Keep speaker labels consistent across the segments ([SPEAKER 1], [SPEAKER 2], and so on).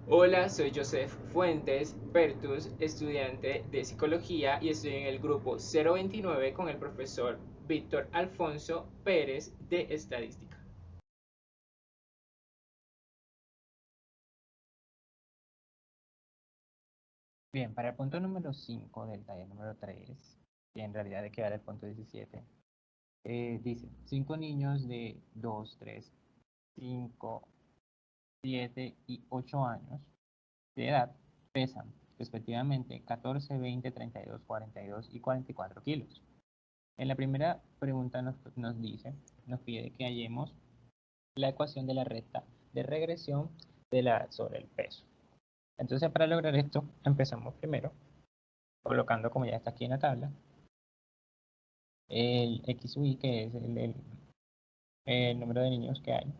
[SPEAKER 1] Hola, soy Joseph Fuentes Pertus, estudiante de psicología y estoy en el grupo 029 con el profesor Víctor Alfonso Pérez de estadística.
[SPEAKER 2] Bien, para el punto número 5 del taller número 3, que en realidad equivale al punto 17, dice, 5 niños de 2, 3, 5, 7 y 8 años de edad pesan respectivamente 14, 20, 32, 42 y 44 kilos. En la primera pregunta nos pide que hallemos la ecuación de la recta de regresión de la edad sobre el peso. Entonces, para lograr esto, empezamos primero colocando, como ya está aquí en la tabla, el XY, que es el número de niños que hay,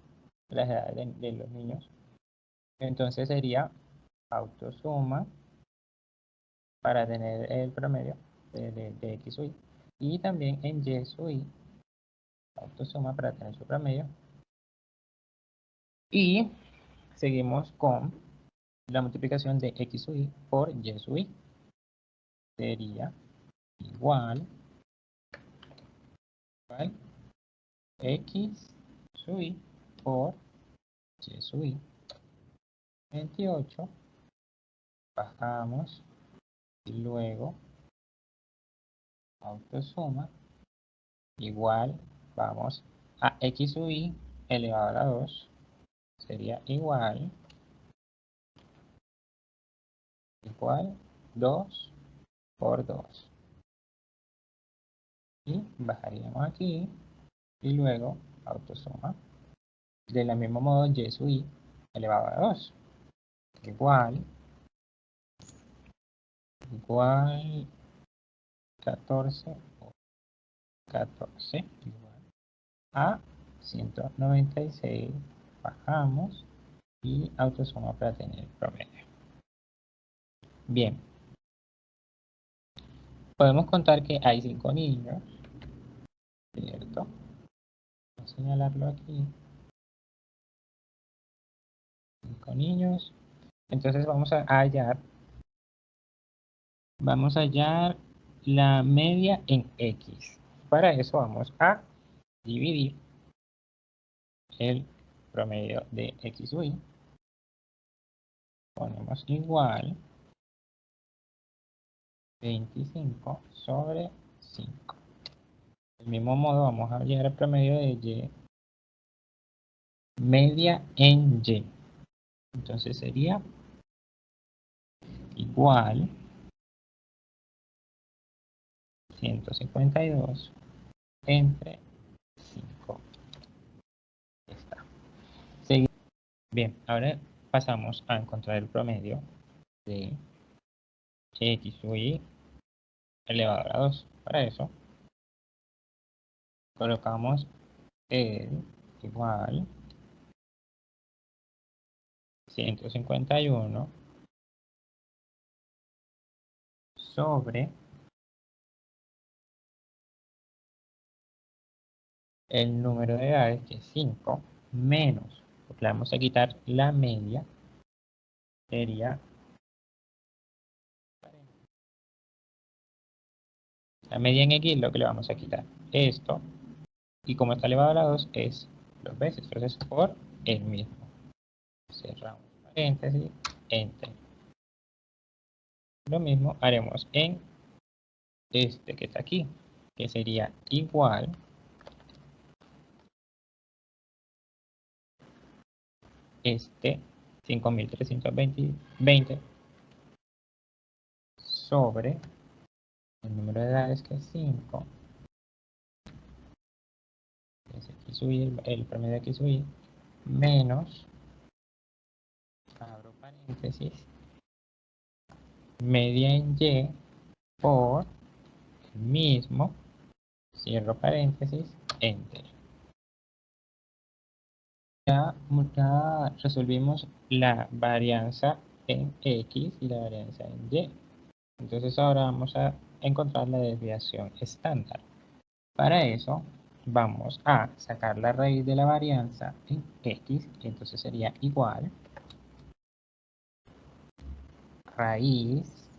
[SPEAKER 2] las edades de los niños. Entonces sería autosuma para tener el promedio de X y. Y también en Y sub I, autosuma para tener su promedio. Y seguimos con la multiplicación de X sub I por Y sub I. Sería igual X sub I por Y sub I. 28, bajamos y luego autosuma igual, vamos a X sub I elevado a la 2, sería igual 2 por 2. Y bajaríamos aquí y luego autosuma. De la mismo modo, Y sub I elevado a 2 igual 14 igual a 196, bajamos y autosuma para tener el promedio. Bien, podemos contar que hay 5 niños, ¿cierto? Vamos a señalarlo aquí. 5 niños. Entonces vamos a hallar la media en X. Para eso vamos a dividir el promedio de X y. Ponemos igual 25 sobre 5. Del mismo modo vamos a hallar el promedio de Y media en Y. Entonces sería igual 152 entre 5. Está. Bien, ahora pasamos a encontrar el promedio de X sub Y elevado a la 2. Para eso colocamos el igual 151 sobre el número de edades, que es 5, menos, porque le vamos a quitar la media, sería la media en X, lo que le vamos a quitar. Esto, y como está elevado a la 2, es 2 veces, entonces por el mismo. Cerramos paréntesis, enter. Lo mismo haremos en este que está aquí, que sería igual 5.320 sobre el número de edades, que es 5, es X sub Y, el promedio de X sub Y, menos, abro paréntesis, media en Y por el mismo, cierro paréntesis, enter. Ya resolvimos la varianza en X y la varianza en Y. Entonces ahora vamos a encontrar la desviación estándar. Para eso vamos a sacar la raíz de la varianza en X, y entonces sería igual raíz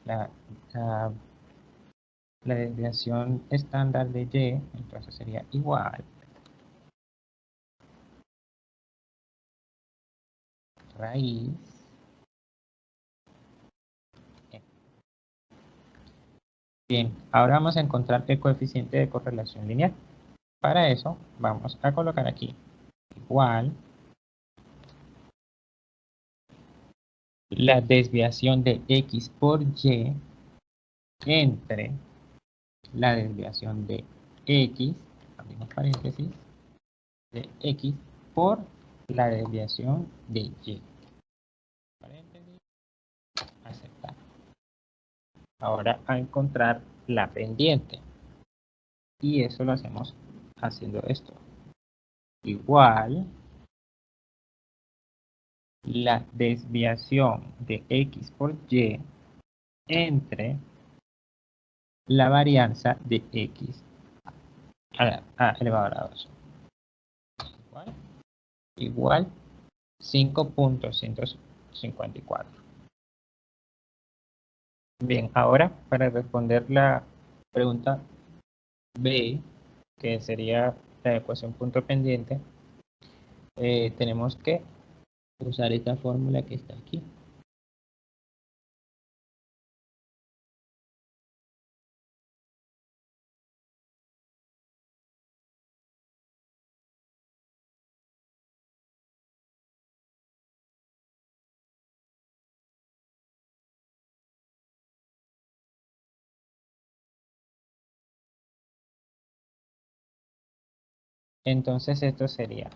[SPEAKER 2] la, la, la desviación estándar de y, entonces sería igual raíz n. Bien, ahora vamos a encontrar el coeficiente de correlación lineal. Para eso vamos a colocar aquí igual la desviación de x por y entre la desviación de x, abrimos paréntesis, de x por la desviación de y. Paréntesis, aceptar. Ahora a encontrar la pendiente. Y eso lo hacemos haciendo esto. Igual la desviación de x por y entre la varianza de x elevado a la 2. Igual 5.154. Bien, ahora para responder la pregunta B, que sería la ecuación punto pendiente, tenemos que usar esta fórmula que está aquí. Entonces esto sería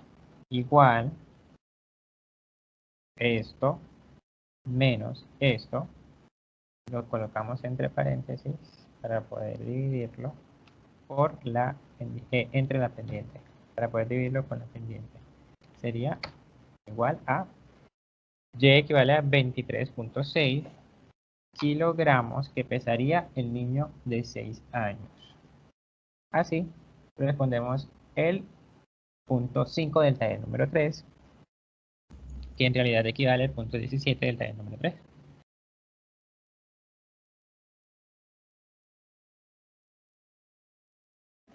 [SPEAKER 2] igual esto menos esto. Lo colocamos entre paréntesis para poder dividirlo por entre la pendiente. Para poder dividirlo con la pendiente. Sería igual a y equivale a 23.6 kilogramos que pesaría el niño de 6 años. Así respondemos el punto 5 del taller número 3, que en realidad equivale al punto 17 del taller número 3.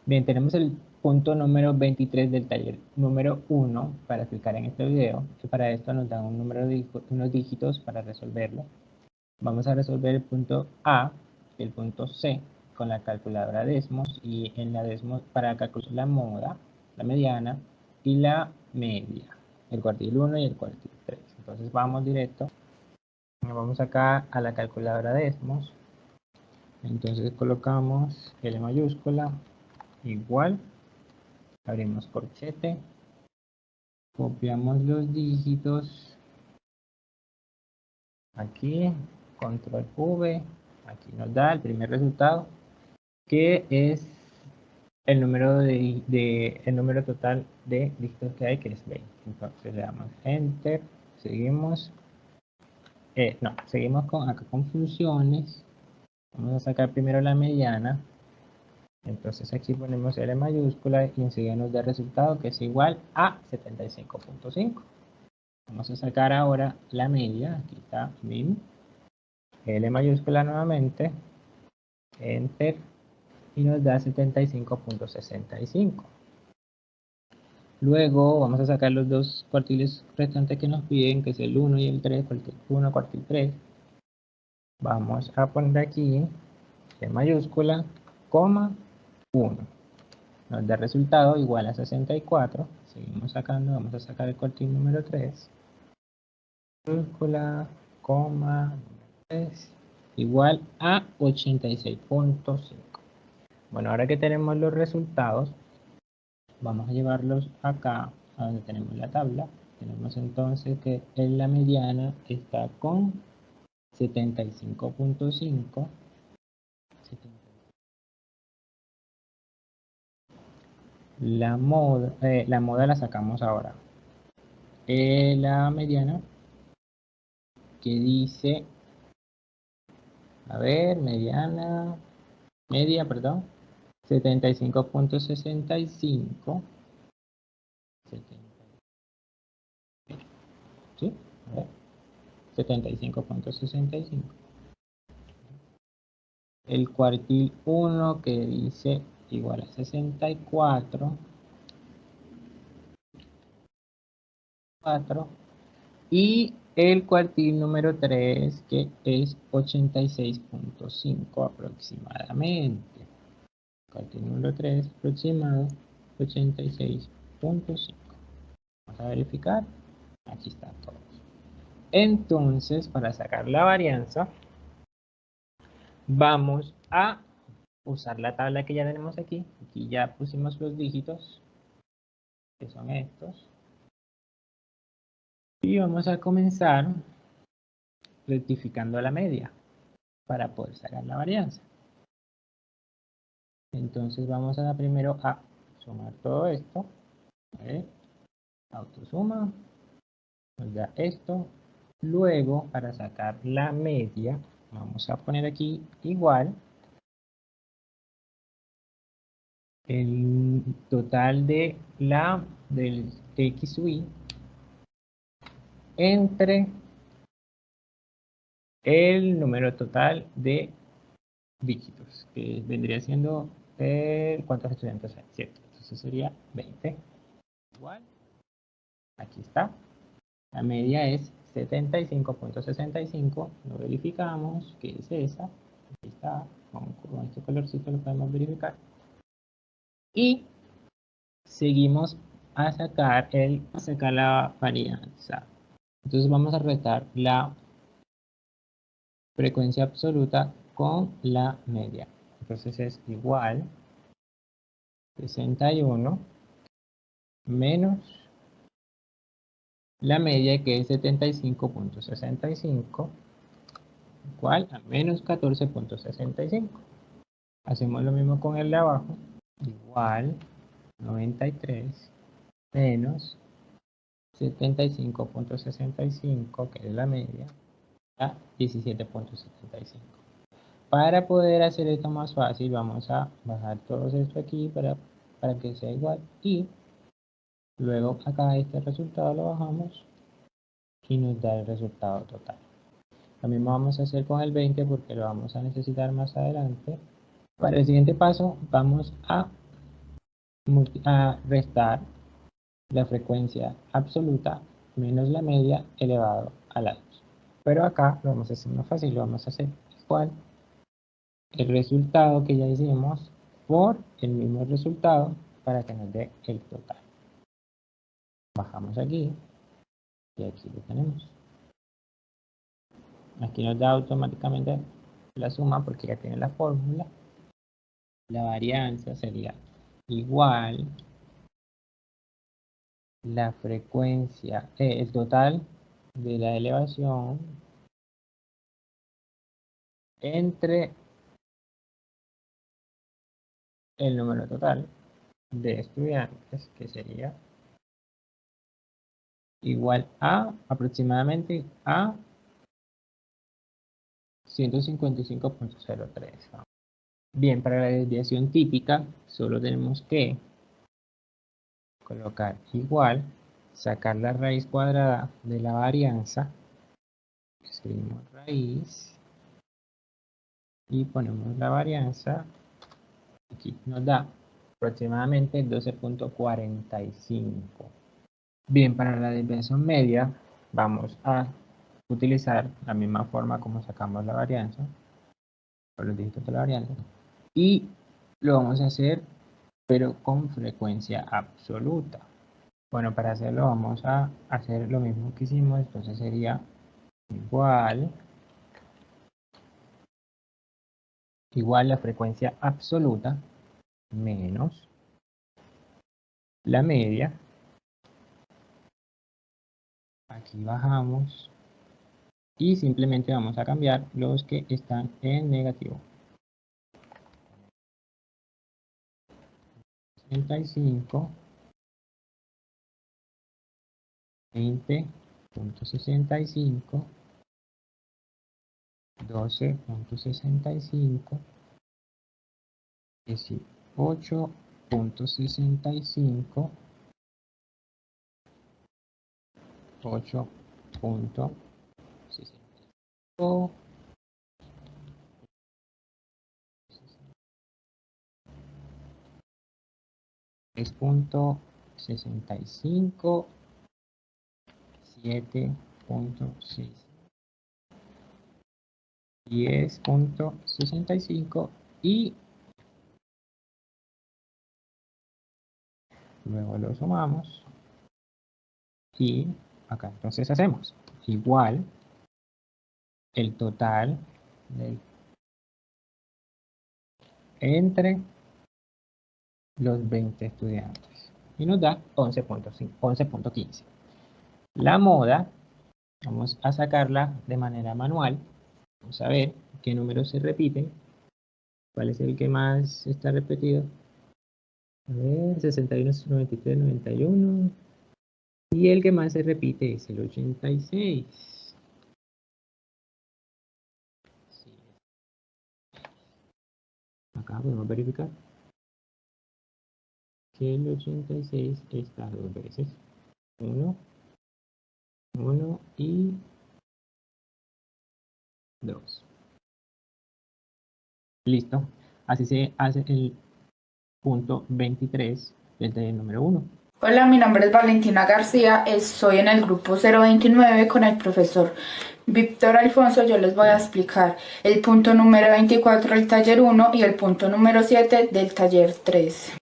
[SPEAKER 2] Bien, tenemos el punto número 23 del taller número 1 para explicar en este video. Y para esto nos dan unos dígitos para resolverlo. Vamos a resolver el punto A y el punto C con la calculadora Desmos, y en la Desmos para calcular la moda, la mediana y la media, el cuartil 1 y el cuartil 3. Entonces vamos directo, vamos acá a la calculadora Desmos, entonces colocamos L mayúscula igual, abrimos corchete, copiamos los dígitos aquí, control V, aquí nos da el primer resultado, que es el número el número total de dígitos que hay, que es 20. Entonces le damos enter, seguimos, seguimos acá con funciones. Vamos a sacar primero la mediana, entonces aquí ponemos L mayúscula y enseguida nos da el resultado, que es igual a 75.5. Vamos a sacar ahora la media, aquí está min, L mayúscula nuevamente, enter, y nos da 75.65. Luego vamos a sacar los dos cuartiles restantes que nos piden, que es el 1 y el 3, cuartil 1, cuartil 3. Vamos a poner aquí de mayúscula, coma, 1. Nos da resultado igual a 64. Seguimos sacando, vamos a sacar el cuartil número 3. Mayúscula, coma, 3, igual a 86.5. Bueno, ahora que tenemos los resultados, vamos a llevarlos acá a donde tenemos la tabla. Tenemos entonces que en la mediana está con 75.5. La moda la sacamos ahora. La mediana que dice, a ver, media, perdón, 75.65. ¿sí? A ver, 75.65. El cuartil 1 que dice igual a 64, 4, y el cuartil número 3 que es 86.5 aproximadamente. Cuartil número 3 aproximado 86.5. Vamos a verificar. Aquí están todos. Entonces, para sacar la varianza, vamos a usar la tabla que ya tenemos aquí. Aquí ya pusimos los dígitos, que son estos. Y vamos a comenzar rectificando la media para poder sacar la varianza. Entonces vamos a primero a sumar todo esto. A ver, autosuma, nos da esto. Luego, para sacar la media, vamos a poner aquí igual el total de del x sub y entre el número total de dígitos, que vendría siendo cuántos estudiantes hay, ¿cierto? Entonces sería 20. Igual, aquí está. La media es 75.65. Lo verificamos, que es esa. Aquí está. Con este colorcito lo podemos verificar. Y seguimos a sacar la varianza. Entonces vamos a restar la frecuencia absoluta con la media. Entonces es igual 61 menos la media, que es 75.65, igual a menos 14.65. Hacemos lo mismo con el de abajo, igual 93 menos 75.65, que es la media, a 17.75. Para poder hacer esto más fácil, vamos a bajar todo esto aquí para que sea igual, y luego acá este resultado lo bajamos y nos da el resultado total. Lo mismo vamos a hacer con el 20 porque lo vamos a necesitar más adelante. Para el siguiente paso vamos a restar la frecuencia absoluta menos la media elevado a la 2. Pero acá lo vamos a hacer más fácil, lo vamos a hacer igual el resultado que ya hicimos por el mismo resultado para que nos dé el total. Bajamos aquí y aquí lo tenemos. Aquí nos da automáticamente la suma porque ya tiene la fórmula. La varianza sería igual la frecuencia, el total de la elevación entre el número total de estudiantes, que sería igual a aproximadamente a 155.03. Bien, para la desviación típica solo tenemos que colocar igual, sacar la raíz cuadrada de la varianza, escribimos raíz y ponemos la varianza, aquí nos da aproximadamente 12.45. Bien, para la desviación media vamos a utilizar la misma forma como sacamos la varianza, por los dígitos de la varianza, y lo vamos a hacer pero con frecuencia absoluta. Bueno, para hacerlo vamos a hacer lo mismo que hicimos, entonces sería igual la frecuencia absoluta menos la media. Aquí bajamos y simplemente vamos a cambiar los que están en negativo. 65, 20.65, 12.65, 18.65, 8 punto 65. Es punto 65, 7.6, 10.65 y luego lo sumamos y acá entonces hacemos igual el total entre los 20 estudiantes y nos da 11.15. La moda vamos a sacarla de manera manual. Vamos a ver qué números se repiten. ¿Cuál es el que más está repetido? A ver, 61, 93, 91. Y el que más se repite es el 86. Sí. Acá podemos verificar que el 86 está dos veces. 1, 1 y 2. Listo. Así se hace el punto 23 del taller número 1.
[SPEAKER 3] Hola, mi nombre es Valentina García, estoy en el grupo 029 con el profesor Víctor Alfonso. Yo les voy a explicar el punto número 24 del taller 1 y el punto número 7 del taller 3.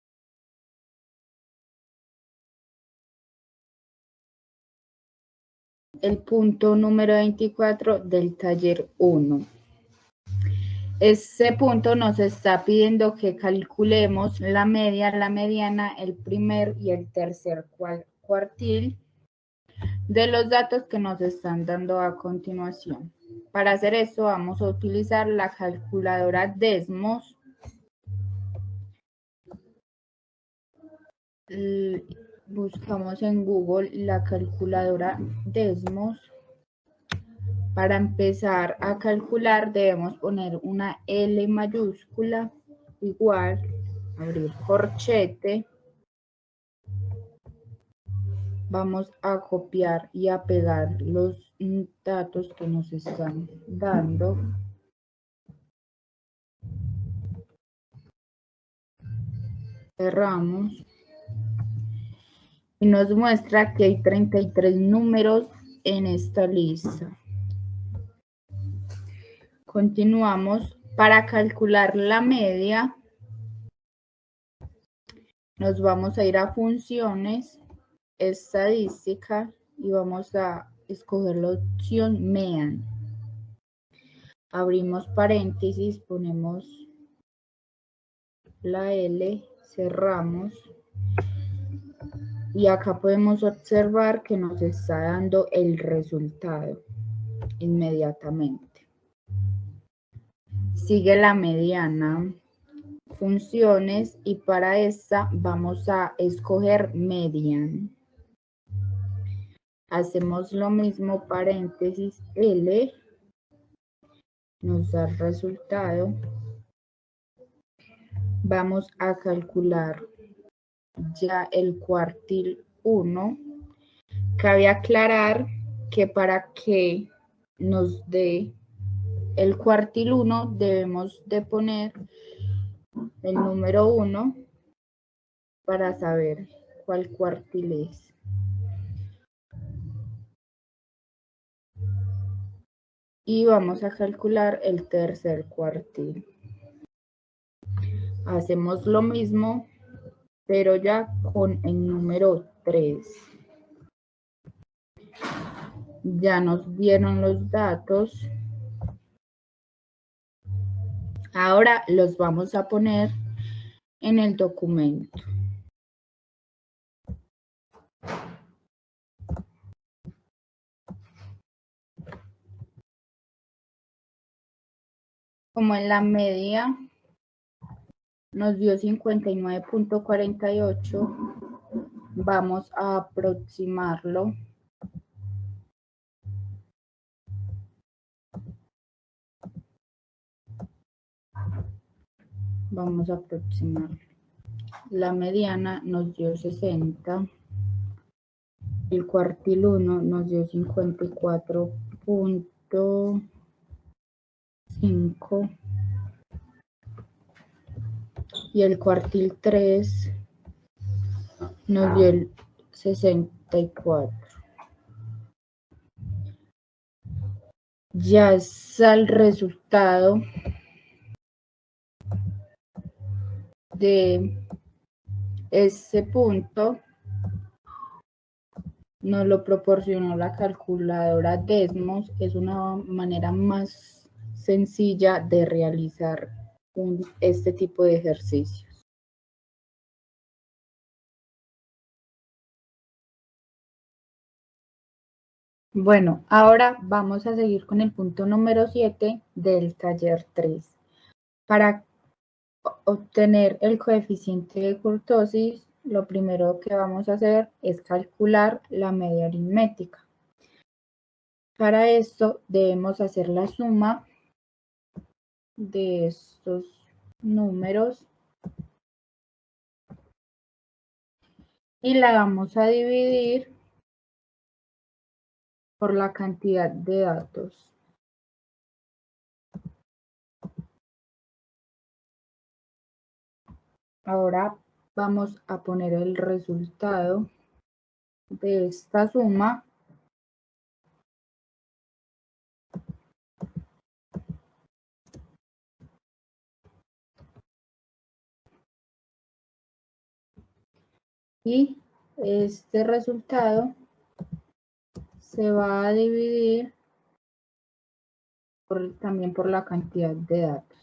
[SPEAKER 3] El punto número 24 del taller 1. Este punto nos está pidiendo que calculemos la media, la mediana, el primer y el tercer cuartil de los datos que nos están dando a continuación. Para hacer esto vamos a utilizar la calculadora Desmos. Buscamos en Google la calculadora Desmos. Para empezar a calcular debemos poner una L mayúscula igual, abrir corchete. Vamos a copiar y a pegar los datos que nos están dando. Cerramos. Y nos muestra que hay 33 números en esta lista. Continuamos. Para calcular la media, nos vamos a ir a funciones, estadística, y vamos a escoger la opción MEAN. Abrimos paréntesis, ponemos la L, cerramos. Y acá podemos observar que nos está dando el resultado inmediatamente. Sigue la mediana, funciones, y para esta vamos a escoger median. Hacemos lo mismo, paréntesis L, nos da el resultado. Vamos a calcular ya el cuartil 1. Cabe aclarar que para que nos dé el cuartil 1 debemos de poner el número 1 para saber cuál cuartil es. Y vamos a calcular el tercer cuartil. Hacemos lo mismo, pero ya con el número 3. Ya nos dieron los datos. Ahora los vamos a poner en el documento. Como en la media nos dio 59.48, vamos a aproximarlo. Vamos a aproximar. La mediana nos dio 60. El cuartil 1 nos dio 54.5 y el cuartil 3 nos dio el 64. Ya está el resultado de este punto. Nos lo proporcionó la calculadora Desmos. Es una manera más sencilla de realizar este tipo de ejercicios. Bueno, ahora vamos a seguir con el punto número 7 del taller 3. Para obtener el coeficiente de kurtosis, lo primero que vamos a hacer es calcular la media aritmética. Para esto debemos hacer la suma de estos números y la vamos a dividir por la cantidad de datos. Ahora vamos a poner el resultado de esta suma y este resultado se va a dividir también por la cantidad de datos.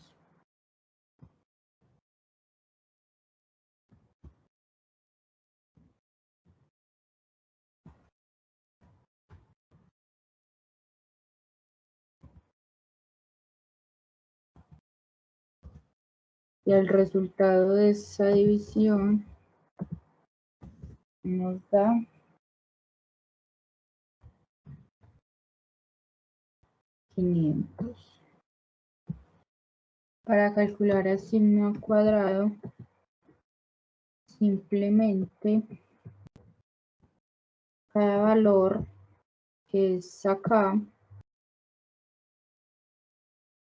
[SPEAKER 3] Y el resultado de esa división nos da 500. Para calcular el signo al cuadrado, simplemente cada valor que es acá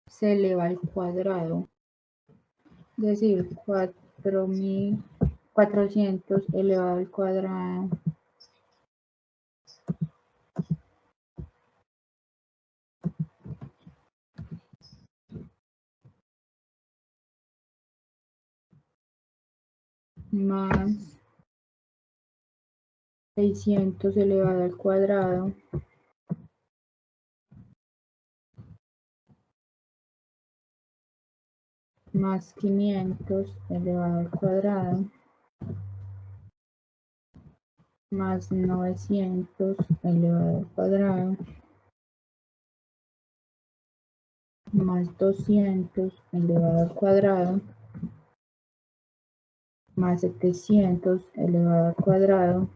[SPEAKER 3] se eleva al cuadrado. Es decir, 4.400 elevado al cuadrado más 600 elevado al cuadrado más 500 elevado al cuadrado más 900 elevado al cuadrado más 200 elevado al cuadrado más 700 elevado al cuadrado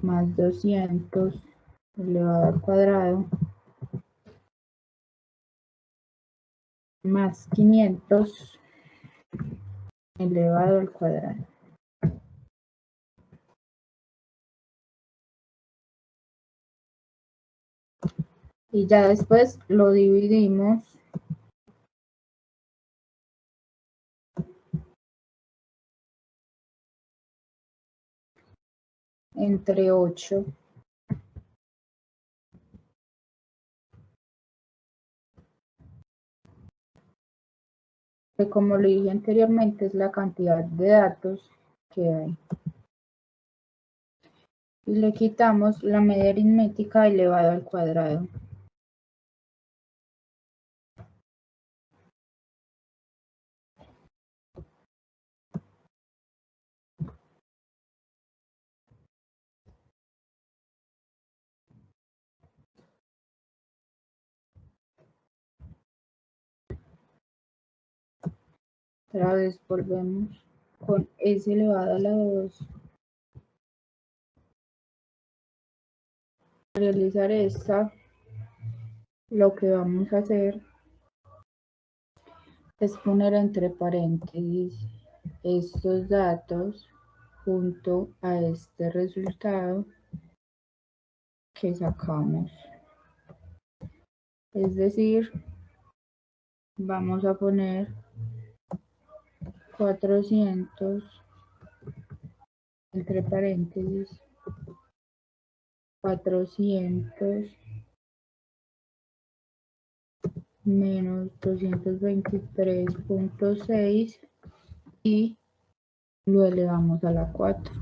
[SPEAKER 3] más 200 elevado al cuadrado más 500 elevado al cuadrado. Y ya después lo dividimos entre 8. Que como lo dije anteriormente es la cantidad de datos que hay. Y le quitamos la media aritmética elevado al cuadrado. Otra vez volvemos con s elevado a la 2. Para realizar esta, lo que vamos a hacer es poner entre paréntesis estos datos junto a este resultado que sacamos. Es decir, vamos a poner 400 entre paréntesis 400 menos 223.6 y lo elevamos a la 4.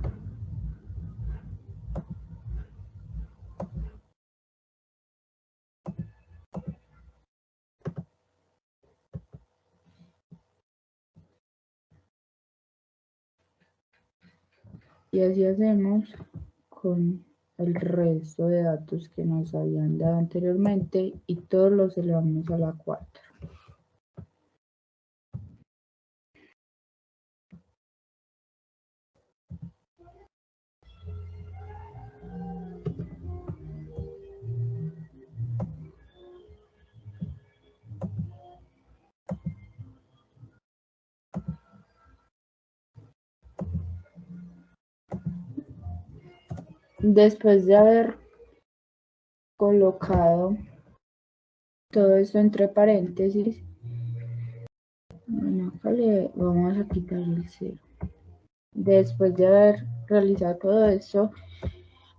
[SPEAKER 3] Y así hacemos con el resto de datos que nos habían dado anteriormente y todos los elevamos a la 4. Después de haber colocado todo esto entre paréntesis, bueno, acá le vamos a quitar el 0. Después de haber realizado todo esto,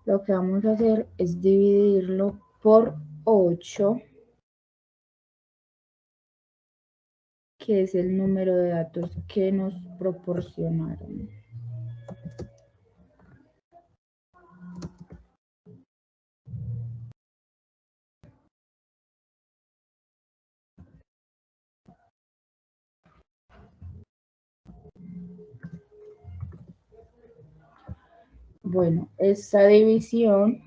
[SPEAKER 3] lo que vamos a hacer es dividirlo por 8, que es el número de datos que nos proporcionaron. Bueno, esta división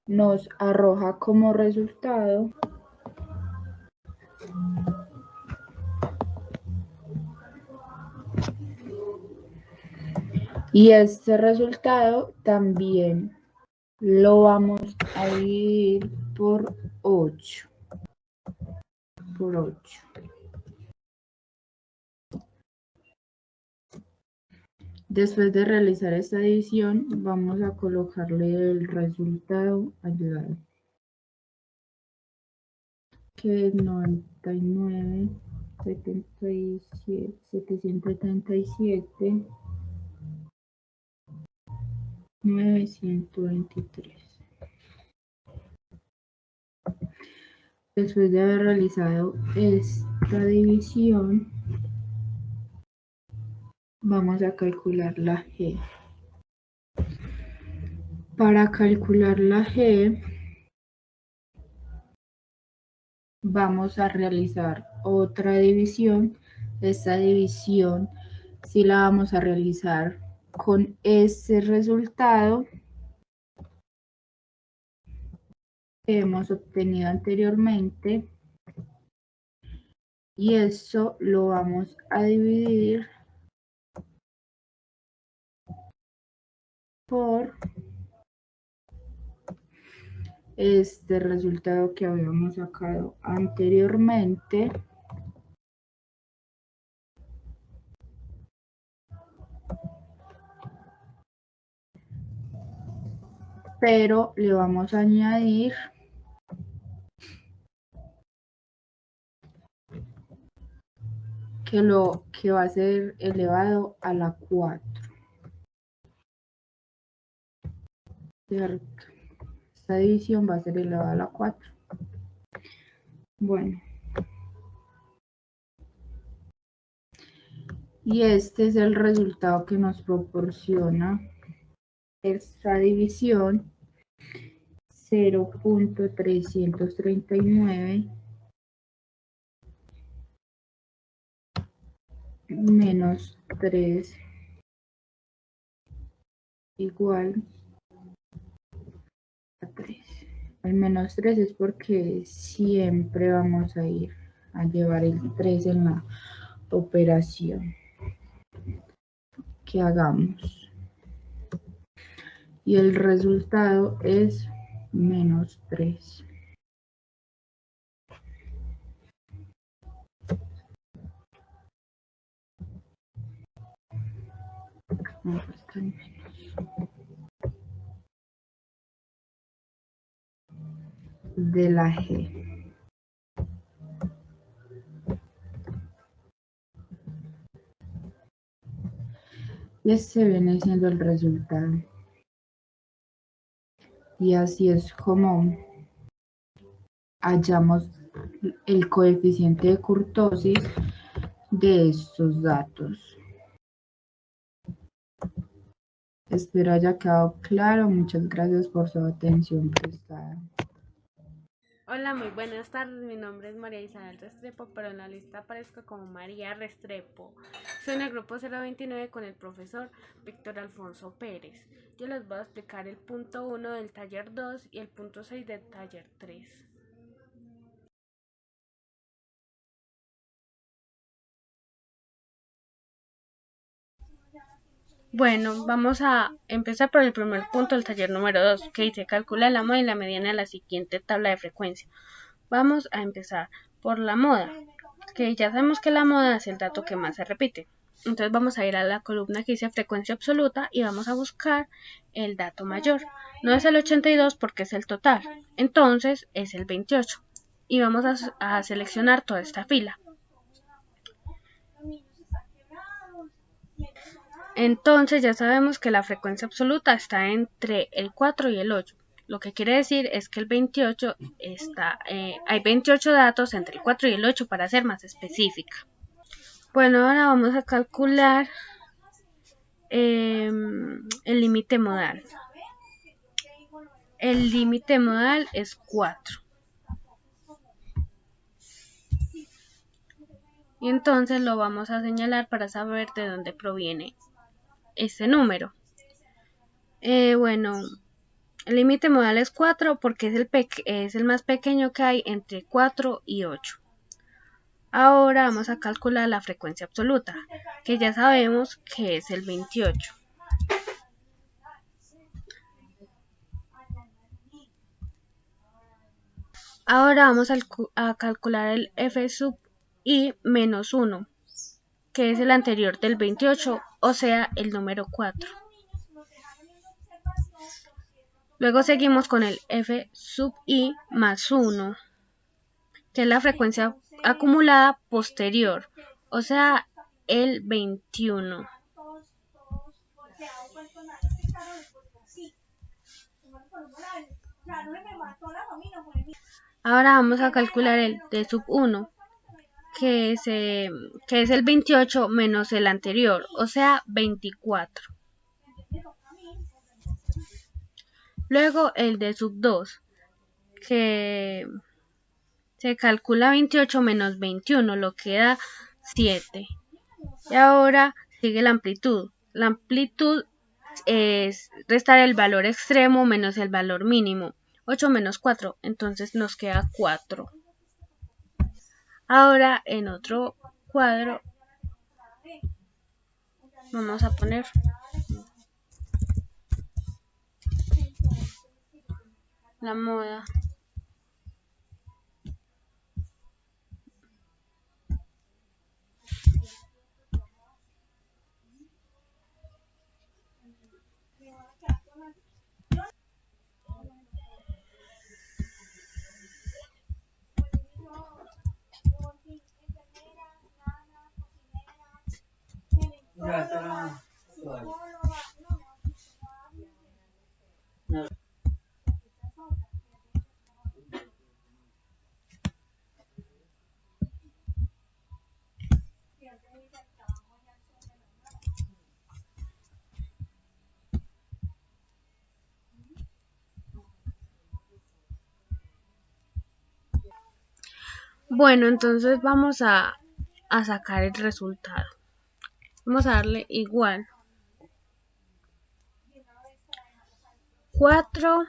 [SPEAKER 3] nos arroja como resultado y este resultado también lo vamos a dividir por 8. Por 8. Después de realizar esta división, vamos a colocarle el resultado al lado, que es 99, 737, 923. Después de haber realizado esta división, vamos a calcular la G. Para calcular la G, vamos a realizar otra división. Esta división sí la vamos a realizar con ese resultado que hemos obtenido anteriormente y eso lo vamos a dividir por este resultado que habíamos sacado anteriormente, pero le vamos a añadir que va a ser elevado a la 4. ¿Cierto? Esta división va a ser elevada a la 4. Bueno. Y este es el resultado que nos proporciona esta división, 0.339 menos 3 igual a 3. El menos 3 es porque siempre vamos a ir a llevar el 3 en la operación que hagamos. Y el resultado es menos 3. de la G. Y este viene siendo el resultado. Y así es como hallamos el coeficiente de kurtosis de estos datos. Espero haya quedado claro. Muchas gracias por su atención prestada.
[SPEAKER 4] Hola, muy buenas tardes. Mi nombre es María Isabel Restrepo, pero en la lista aparezco como María Restrepo. Soy en el grupo 029 con el profesor Víctor Alfonso Pérez. Yo les voy a explicar el punto 1 del taller 2 y el punto 6 del taller 3. Bueno, vamos a empezar por el primer punto del taller número 2, que dice calcula la moda y la mediana de la siguiente tabla de frecuencia. Vamos a empezar por la moda, que ya sabemos que la moda es el dato que más se repite. Entonces vamos a ir a la columna que dice frecuencia absoluta y vamos a buscar el dato mayor. No es el 82 porque es el total, entonces es el 28. Y vamos a seleccionar toda esta fila. Entonces ya sabemos que la frecuencia absoluta está entre el 4 y el 8. Lo que quiere decir es que el 28 hay 28 datos entre el 4 y el 8 para ser más específica. Bueno, ahora vamos a calcular el límite modal. El límite modal es 4. Y entonces lo vamos a señalar para saber de dónde proviene este número. Bueno, el límite modal es 4 porque es el más pequeño que hay entre 4 y 8. Ahora vamos a calcular la frecuencia absoluta, que ya sabemos que es el 28. Ahora vamos a calcular el f sub i menos 1, que es el anterior del 28, o sea, el número 4. Luego seguimos con el f sub i más 1, que es la frecuencia acumulada posterior, o sea, el 21. Ahora vamos a calcular el d sub 1, que es el 28 menos el anterior, o sea, 24. Luego el d sub 2, que se calcula 28 menos 21, lo que da 7. Y ahora sigue la amplitud. La amplitud es restar el valor extremo menos el valor mínimo. 8 menos 4, entonces nos queda 4. Ahora en otro cuadro vamos a poner la moda. Bueno, entonces vamos a sacar el resultado. Vamos a darle igual. 4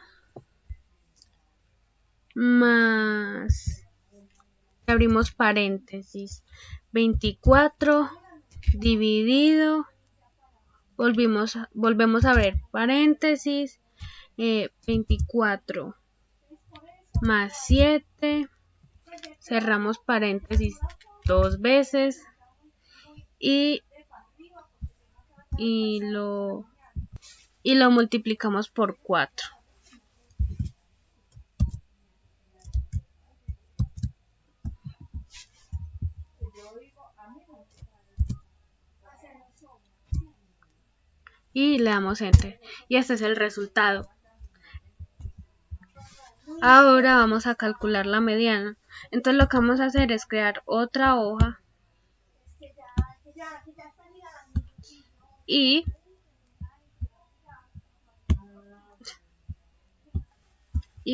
[SPEAKER 4] más, abrimos paréntesis, 24 dividido, volvemos a ver paréntesis, 24 más 7, cerramos paréntesis 2 veces y y lo multiplicamos por 4. Y le damos Enter. Y este es el resultado. Ahora vamos a calcular la mediana. Entonces lo que vamos a hacer es crear otra hoja y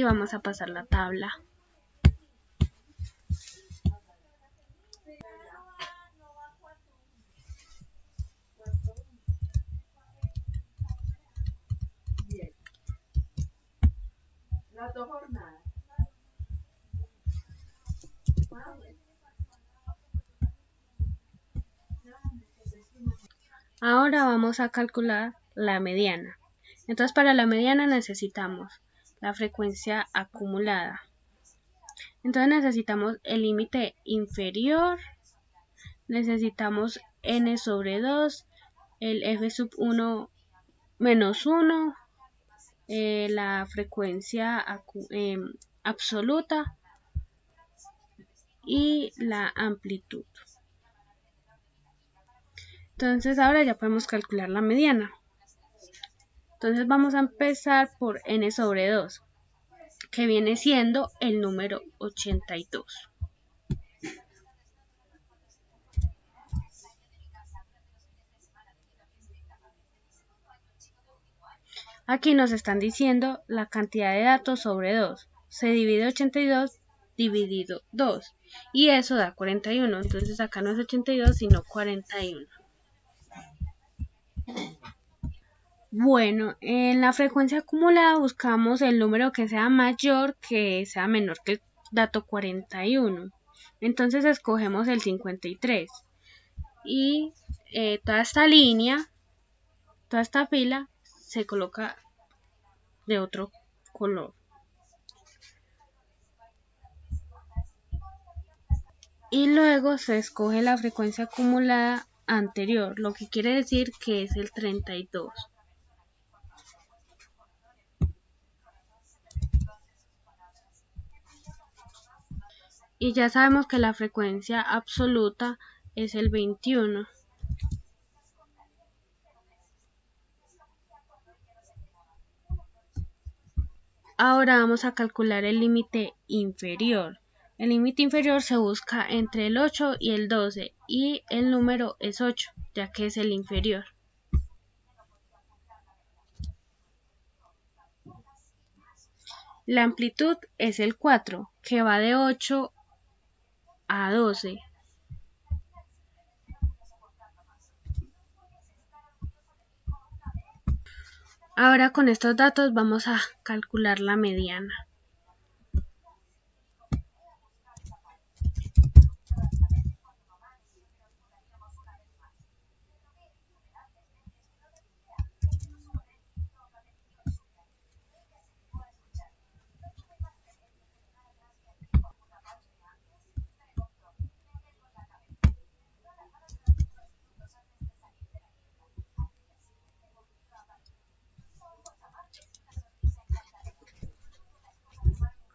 [SPEAKER 4] vamos a pasar la tabla. Ahora vamos a calcular la mediana. Entonces para la mediana necesitamos la frecuencia acumulada. Entonces necesitamos el límite inferior, necesitamos n sobre 2, el f sub 1 menos 1, la frecuencia absoluta y la amplitud. Entonces ahora ya podemos calcular la mediana. Entonces vamos a empezar por n sobre 2, que viene siendo el número 82. Aquí nos están diciendo la cantidad de datos sobre 2. Se divide 82 dividido 2 y eso da 41. Entonces acá no es 82 sino 41. Bueno, en la frecuencia acumulada buscamos el número que sea mayor que sea menor que el dato 41. Entonces escogemos el 53 y toda esta línea, toda esta fila se coloca de otro color. Y luego se escoge la frecuencia acumulada anterior, lo que quiere decir que es el 32. Y ya sabemos que la frecuencia absoluta es el 21. Ahora vamos a calcular el límite inferior. El límite inferior se busca entre el 8 y el 12 y el número es 8, ya que es el inferior. La amplitud es el 4, que va de 8 a 12. Ahora con estos datos vamos a calcular la mediana.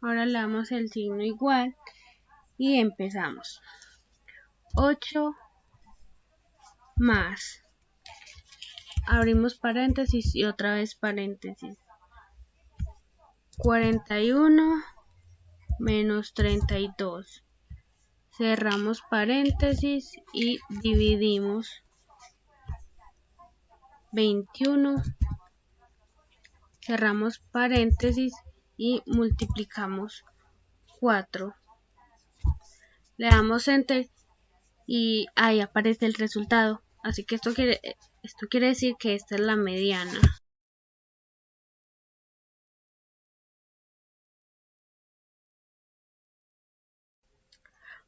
[SPEAKER 4] Ahora le damos el signo igual y empezamos. 8 más, abrimos paréntesis y otra vez paréntesis, 41 menos 32, cerramos paréntesis y dividimos, 21, cerramos paréntesis y multiplicamos 4, le damos Enter y ahí aparece el resultado. Así que esto quiere decir que esta es la mediana.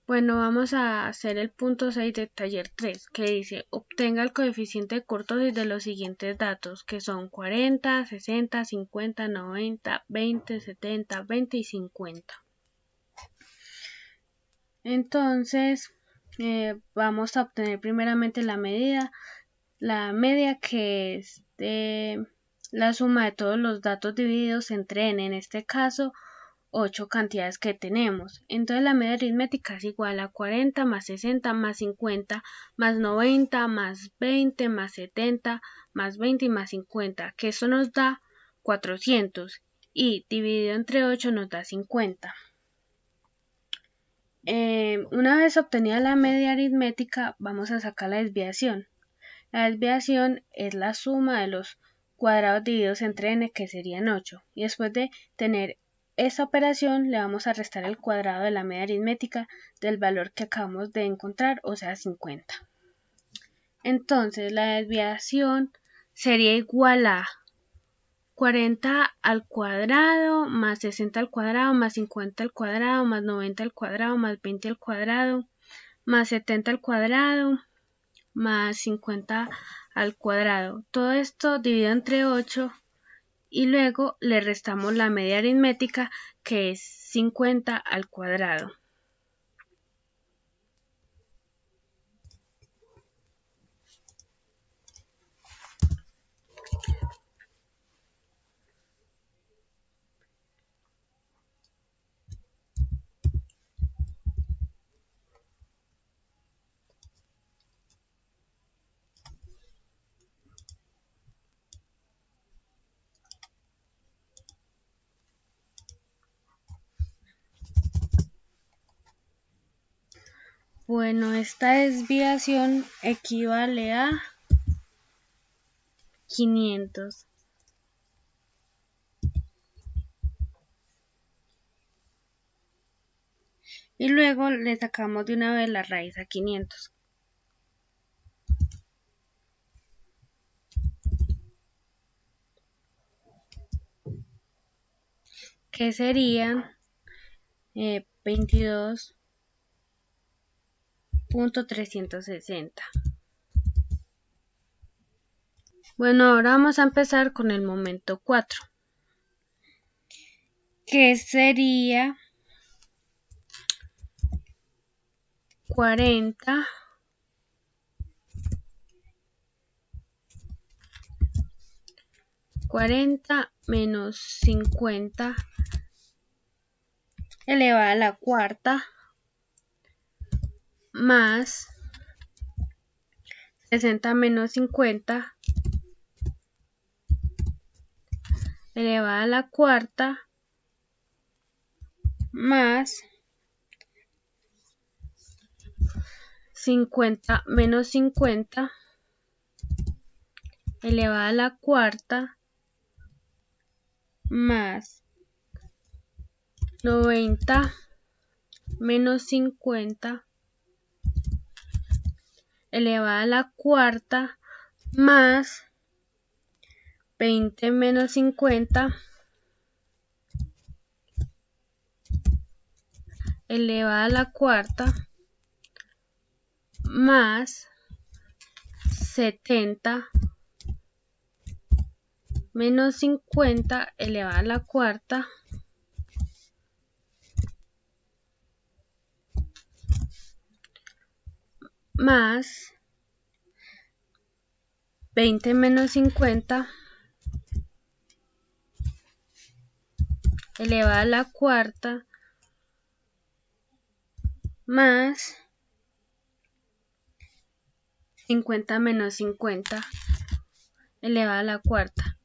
[SPEAKER 4] Bueno, vamos a hacer el punto 6 del taller 3, que dice: obtenga el coeficiente de cortosis de los siguientes datos, que son 40, 60, 50, 90, 20, 70, 20 y 50. Entonces, vamos a obtener primeramente la medida la media, que es de la suma de todos los datos divididos entre n, en este caso 8 cantidades que tenemos. Entonces la media aritmética es igual a 40 más 60 más 50 más 90 más 20 más 70 más 20 y más 50, que eso nos da 400, y dividido entre 8 nos da 50. Una vez obtenida la media aritmética, vamos a sacar la desviación. La desviación es la suma de los cuadrados divididos entre n, que serían 8. Y después de tener esa operación, le vamos a restar el cuadrado de la media aritmética del valor que acabamos de encontrar, o sea 50. Entonces la desviación sería igual a 40 al cuadrado más 60 al cuadrado más 50 al cuadrado más 90 al cuadrado más 20 al cuadrado más 70 al cuadrado más 50 al cuadrado. Todo esto dividido entre 8, y luego le restamos la media aritmética, que es 50 al cuadrado. Bueno, esta desviación equivale a 500. Y luego le sacamos de una vez la raíz a 500. Que serían 22.360. Bueno, ahora vamos a empezar con el momento 4, que sería 40 menos 50 elevado a la cuarta más 60 menos 50 elevado a la cuarta más 50 menos 50 elevado a la cuarta más 90 menos 50 elevado a la cuarta más 20 menos 50 elevado a la cuarta más 70 menos 50 elevado a la cuarta más 20 menos 50 elevado a la cuarta más 50 menos 50 elevado a la cuarta.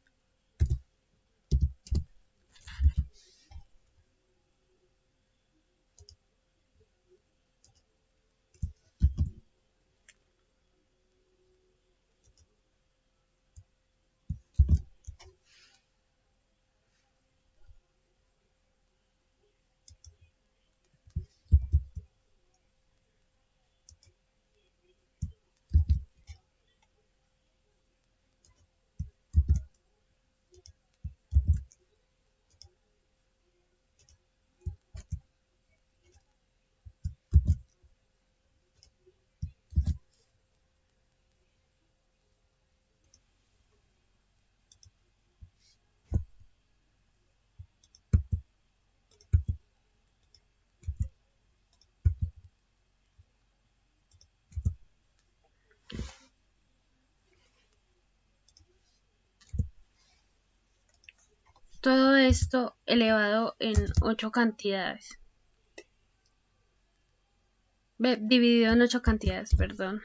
[SPEAKER 4] Todo esto elevado en 8 cantidades. Dividido en 8 cantidades, perdón.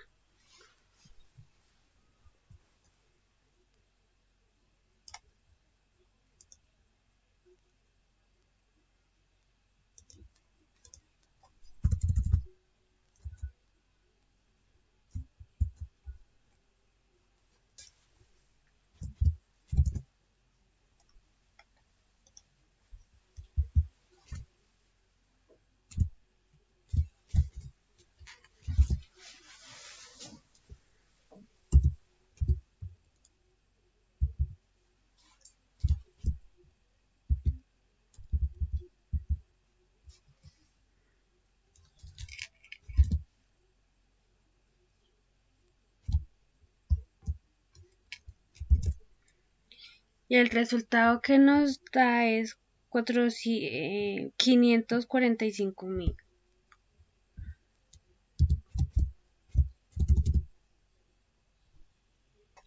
[SPEAKER 4] Y el resultado que nos da es 545.000.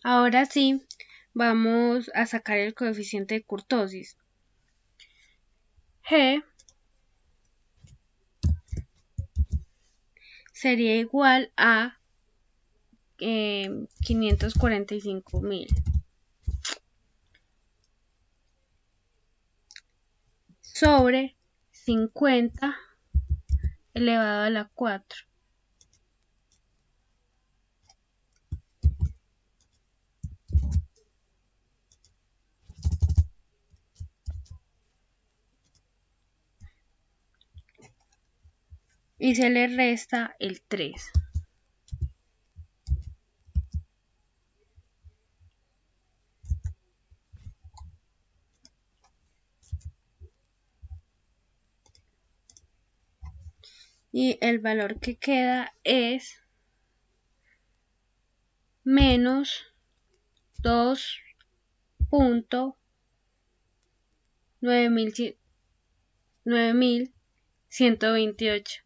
[SPEAKER 4] Ahora sí, vamos a sacar el coeficiente de kurtosis. G sería igual a 545.000 sobre 50 elevado a la 4. Y se le resta el 3. Y el valor que queda es menos 2.9128.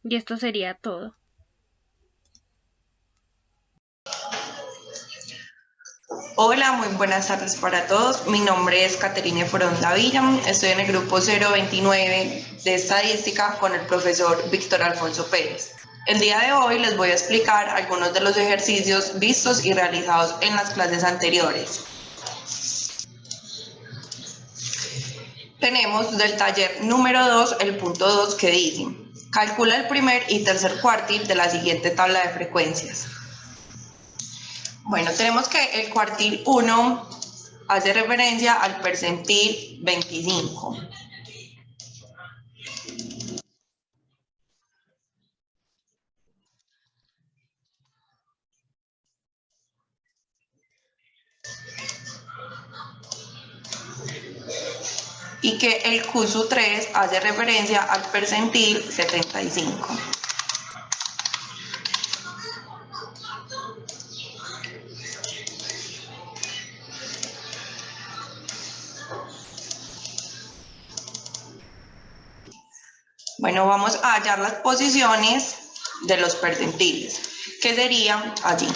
[SPEAKER 4] Y esto sería todo.
[SPEAKER 5] Hola, muy buenas tardes para todos. Mi nombre es Caterine Foronda Villa. Estoy en el grupo 029 de Estadística con el profesor Víctor Alfonso Pérez. El día de hoy les voy a explicar algunos de los ejercicios vistos y realizados en las clases anteriores. Tenemos del taller número 2 el punto 2 que dice: calcula el primer y tercer cuartil de la siguiente tabla de frecuencias. Bueno, tenemos que el cuartil 1 hace referencia al percentil 25. Y que el Q3 hace referencia al percentil 75. Bueno, vamos a hallar las posiciones de los percentiles, que serían allí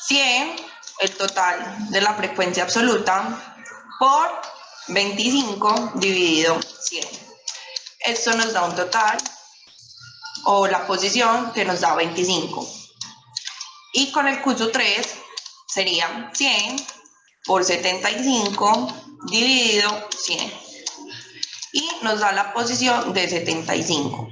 [SPEAKER 5] 100, el total de la frecuencia absoluta, por 25 dividido 100. Esto nos da un total, o la posición, que nos da 25. Y con el Q3 sería 100 por 75 dividido 100. Y nos da la posición de 75.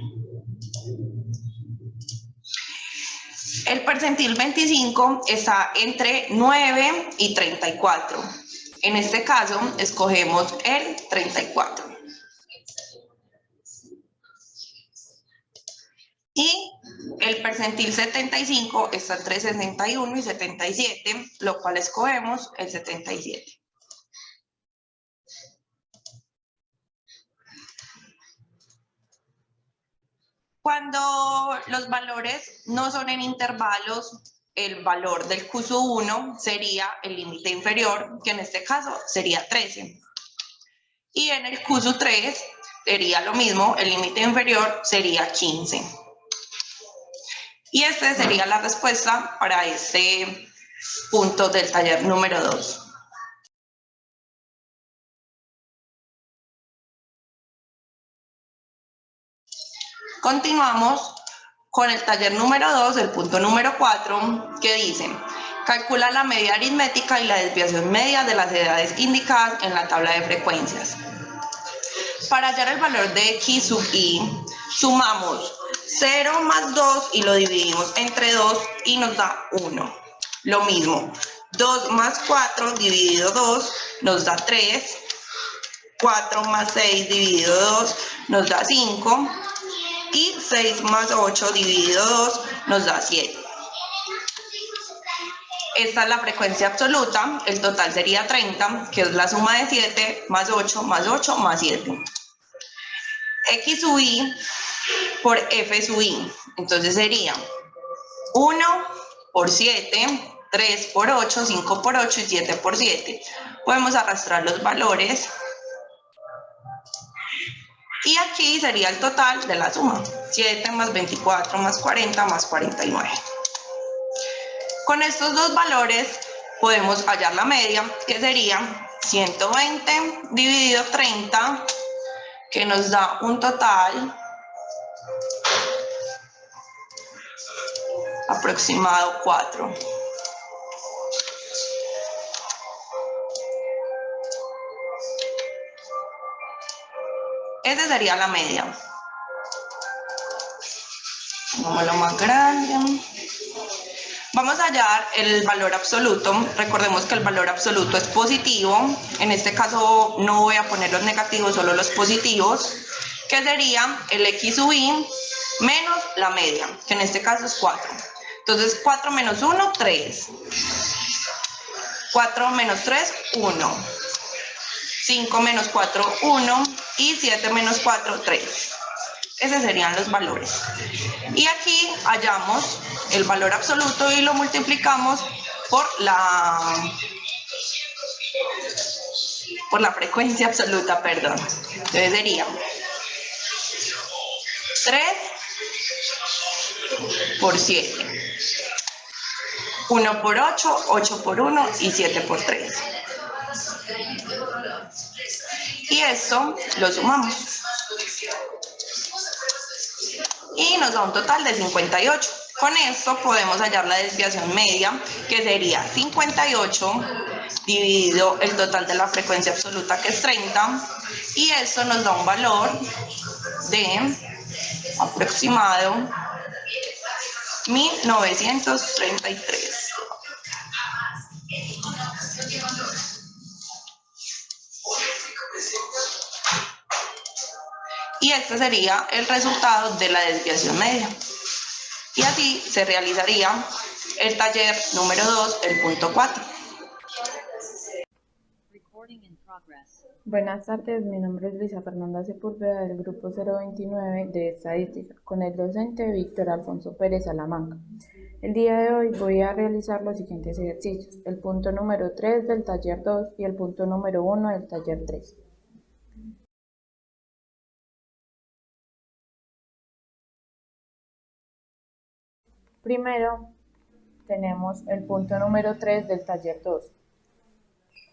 [SPEAKER 5] El percentil 25 está entre 9 y 34. En este caso, escogemos el 34. Y el percentil 75 está entre 61 y 77, lo cual escogemos el 77. Cuando los valores no son en intervalos, el valor del Q1 sería el límite inferior, que en este caso sería 13. Y en el Q3 sería lo mismo, el límite inferior sería 15. Y esta sería la respuesta para este punto del taller número 2. Continuamos con el taller número 2, el punto número 4, que dice: calcula la media aritmética y la desviación media de las edades indicadas en la tabla de frecuencias. Para hallar el valor de x sub i, sumamos 0 más 2 y lo dividimos entre 2 y nos da 1. Lo mismo, 2 más 4 dividido 2 nos da 3. 4 más 6 dividido 2 nos da 5. Y 6 más 8 dividido 2 nos da 7. Esta es la frecuencia absoluta, el total sería 30, que es la suma de 7 más 8 más 8 más 7. X sub i por F sub i, entonces sería 1 por 7, 3 por 8, 5 por 8 y 7 por 7. Podemos arrastrar los valores. Y aquí sería el total de la suma, 7 más 24 más 40 más 49. Con estos dos valores podemos hallar la media, que sería 120 dividido 30, que nos da un total aproximado 4. Esa sería la media. Pongámoslo más grande. Vamos a hallar el valor absoluto. Recordemos que el valor absoluto es positivo. En este caso no voy a poner los negativos, solo los positivos, que sería el x sub i menos la media, que en este caso es 4. Entonces 4 menos 1, 3. 4 menos 3, 1. 5 menos 4, 1. Y 7 menos 4, 3. Esos serían los valores. Y aquí hallamos el valor absoluto y lo multiplicamos por la frecuencia absoluta, perdón. Entonces sería 3 por 7. 1 por 8, 8 por 1 y 7 por 3. Y esto lo sumamos. Y nos da un total de 58. Con esto podemos hallar la desviación media, que sería 58 dividido el total de la frecuencia absoluta, que es 30. Y esto nos da un valor de aproximado 1933. Y este sería el resultado de la desviación media. Y así se realizaría el taller número 2, el punto 4.
[SPEAKER 6] Buenas tardes, mi nombre es Luisa Fernanda Sepúlveda del grupo 029 de Estadística, con el docente Víctor Alfonso Pérez Salamanca. El día de hoy voy a realizar los siguientes ejercicios: el punto número 3 del taller 2 y el punto número 1 del taller 3. Primero tenemos el punto número 3 del taller 2,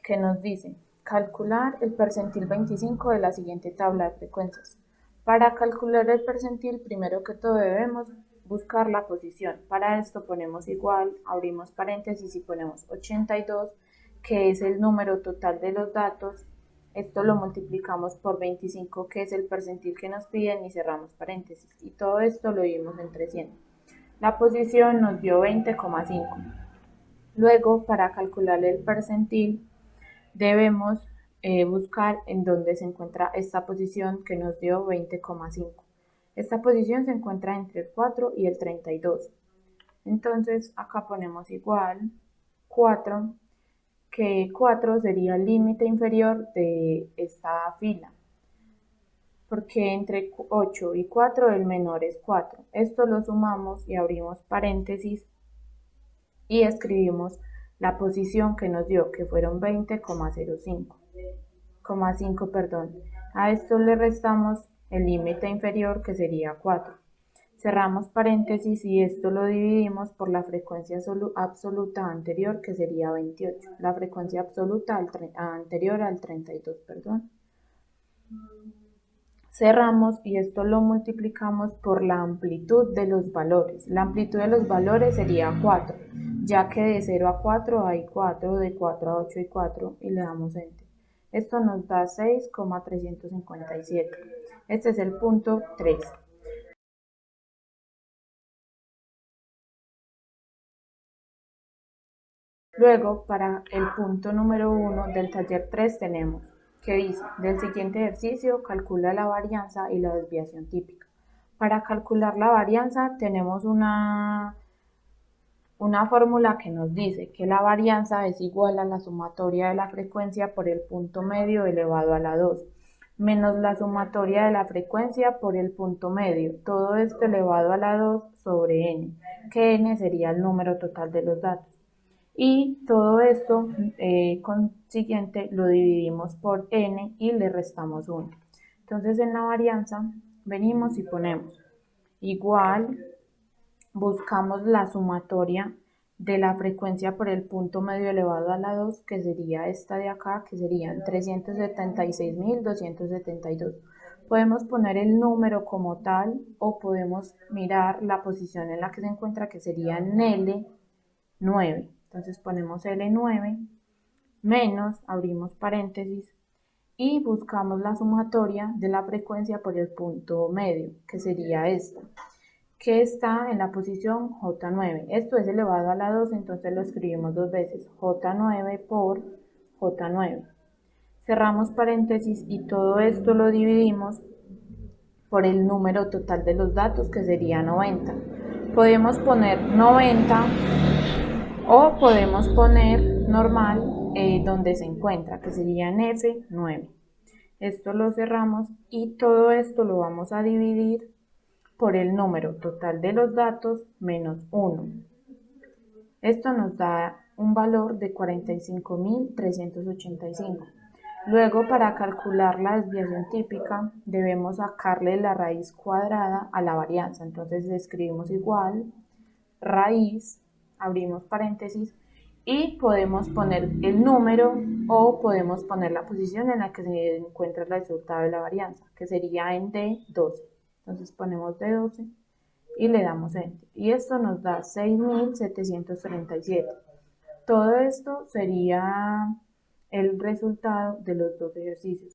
[SPEAKER 6] que nos dice: calcular el percentil 25 de la siguiente tabla de frecuencias. Para calcular el percentil, primero que todo debemos buscar la posición. Para esto ponemos igual, abrimos paréntesis y ponemos 82, que es el número total de los datos. Esto lo multiplicamos por 25, que es el percentil que nos piden, y cerramos paréntesis. Y todo esto lo dividimos entre 100. La posición nos dio 20,5. Luego, para calcular el percentil, debemos buscar en dónde se encuentra esta posición que nos dio 20,5. Esta posición se encuentra entre el 4 y el 32. Entonces, acá ponemos igual 4, que 4 sería el límite inferior de esta fila, porque entre 8 y 4 el menor es 4. Esto lo sumamos y abrimos paréntesis y escribimos la posición que nos dio, que fueron 20,5. A esto le restamos el límite inferior, que sería 4. Cerramos paréntesis y esto lo dividimos por la frecuencia absoluta anterior, que sería 28. La frecuencia absoluta anterior al 32, perdón. Cerramos y esto lo multiplicamos por la amplitud de los valores. La amplitud de los valores sería 4, ya que de 0 a 4 hay 4, de 4 a 8 hay 4 y le damos Enter. Esto nos da 6,357. Este es el punto 3. Luego, para el punto número 1 del taller 3 tenemos que dice, del siguiente ejercicio, calcula la varianza y la desviación típica. Para calcular la varianza tenemos una fórmula que nos dice que la varianza es igual a la sumatoria de la frecuencia por el punto medio elevado a la 2, menos la sumatoria de la frecuencia por el punto medio, todo esto elevado a la 2 sobre n, que n sería el número total de los datos. Y todo esto, consiguiente, lo dividimos por n y le restamos 1. Entonces, en la varianza, venimos y ponemos igual, buscamos la sumatoria de la frecuencia por el punto medio elevado a la 2, que sería esta de acá, que serían 376.272. Podemos poner el número como tal o podemos mirar la posición en la que se encuentra, que sería en L9. Entonces ponemos L9 menos, abrimos paréntesis, y buscamos la sumatoria de la frecuencia por el punto medio, que sería esta, que está en la posición J9. Esto es elevado a la 2, entonces lo escribimos dos veces, J9 por J9. Cerramos paréntesis y todo esto lo dividimos por el número total de los datos, que sería 90. Podemos poner 90 o podemos poner normal donde se encuentra, que sería en F9. Esto lo cerramos y todo esto lo vamos a dividir por el número total de los datos menos 1. Esto nos da un valor de 45.385. Luego, para calcular la desviación típica, debemos sacarle la raíz cuadrada a la varianza. Entonces escribimos igual, raíz, abrimos paréntesis, y podemos poner el número o podemos poner la posición en la que se encuentra el resultado de la varianza, que sería en D12. Entonces ponemos D12 y le damos Enter. Y esto nos da 6.737. Todo esto sería el resultado de los dos ejercicios.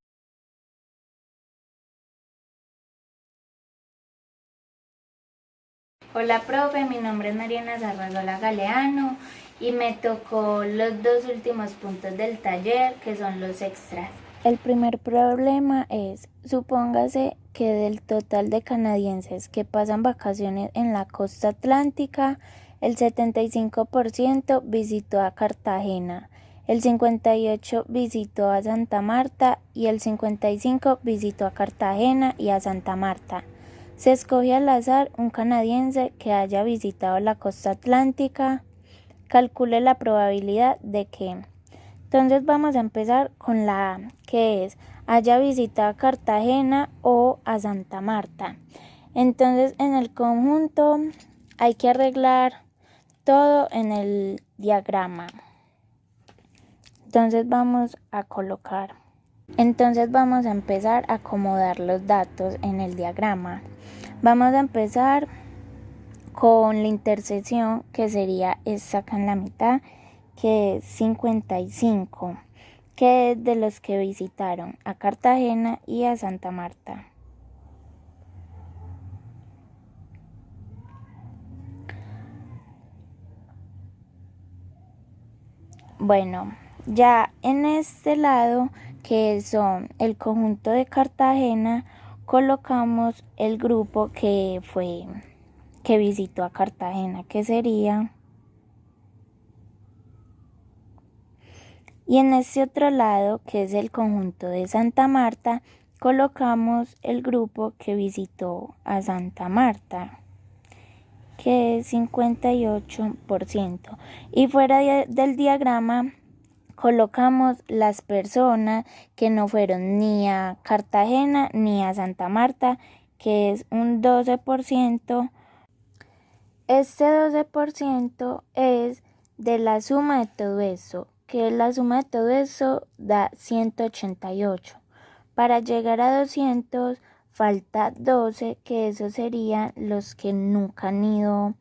[SPEAKER 7] Hola profe, mi nombre es Mariana Zarrazola Galeano y me tocó los dos últimos puntos del taller, que son los extras. El primer problema es, supóngase que del total de canadienses que pasan vacaciones en la costa atlántica, el 75% visitó a Cartagena, el 58% visitó a Santa Marta y el 55% visitó a Cartagena y a Santa Marta. Se escoge al azar un canadiense que haya visitado la costa atlántica. Calcule la probabilidad de que. Entonces vamos a empezar con la A, que es haya visitado a Cartagena o a Santa Marta. Entonces en el conjunto hay que arreglar todo en el diagrama. Entonces vamos a colocar. Entonces vamos a empezar a acomodar los datos en el diagrama. Vamos a empezar con la intersección, que sería esta acá en la mitad, que es 55, que es de los que visitaron a Cartagena y a Santa Marta. Bueno, ya en este lado, que son el conjunto de Cartagena, colocamos el grupo que visitó a Cartagena, que sería. Y en este otro lado, que es el conjunto de Santa Marta, colocamos el grupo que visitó a Santa Marta, que es 58%. Y fuera del diagrama colocamos las personas que no fueron ni a Cartagena ni a Santa Marta, que es un 12%. Este 12% es de la suma de todo eso, que la suma de todo eso da 188. Para llegar a 200 falta 12, que esos serían los que nunca han ido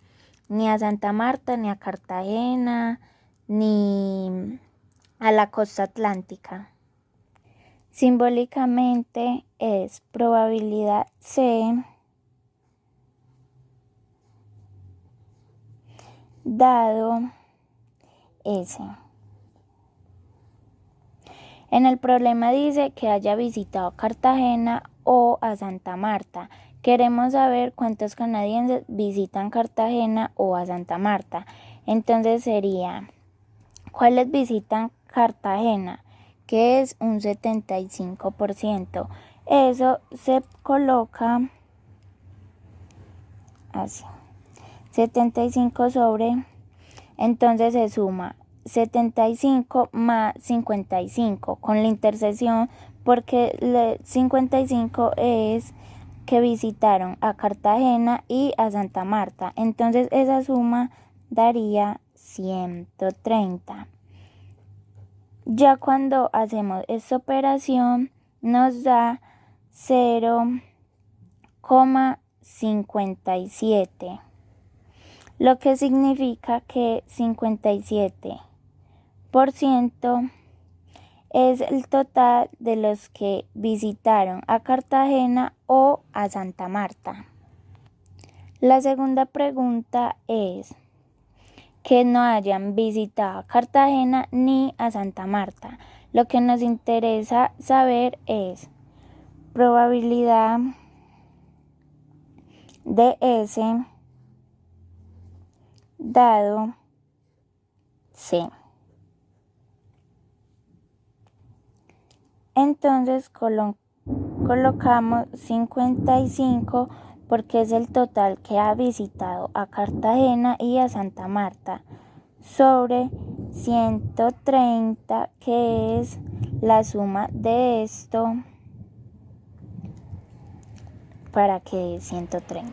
[SPEAKER 7] ni a Santa Marta, ni a Cartagena, ni a la costa atlántica. Simbólicamente es probabilidad C dado S. En el problema dice que haya visitado Cartagena o a Santa Marta. Queremos saber cuántos canadienses visitan Cartagena o a Santa Marta. Entonces sería, ¿cuáles visitan Cartagena? Que es un 75%. Eso se coloca así. 75 sobre, entonces se suma 75 más 55 con la intersección, porque 55 es que visitaron a Cartagena y a Santa Marta. Entonces esa suma daría 130. Ya cuando hacemos esta operación nos da 0,57, lo que significa que 57% es el total de los que visitaron a Cartagena o a Santa Marta. La segunda pregunta es que no hayan visitado a Cartagena ni a Santa Marta. Lo que nos interesa saber es probabilidad de S dado C. Entonces colocamos 55 porque es el total que ha visitado a Cartagena y a Santa Marta, sobre 130, que es la suma de esto para que dé 130.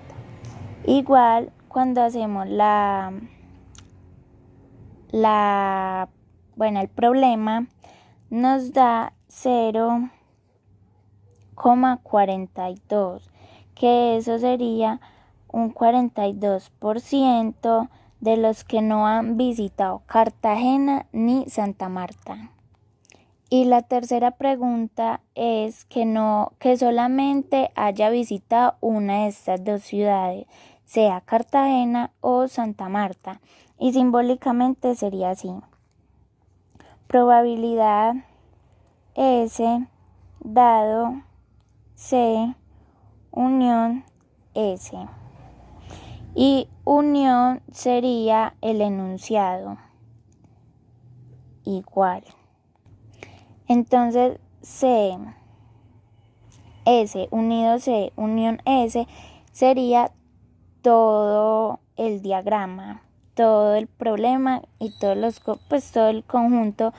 [SPEAKER 7] Igual cuando hacemos el problema nos da 0,42, que eso sería un 42% de los que no han visitado Cartagena ni Santa Marta. Y la tercera pregunta es que solamente haya visitado una de estas dos ciudades, sea Cartagena o Santa Marta. Y simbólicamente sería así. Probabilidad S dado C unión S. Y unión sería el enunciado. Igual. Entonces C, S unido C, unión S sería todo el diagrama, todo el problema y todo el conjunto,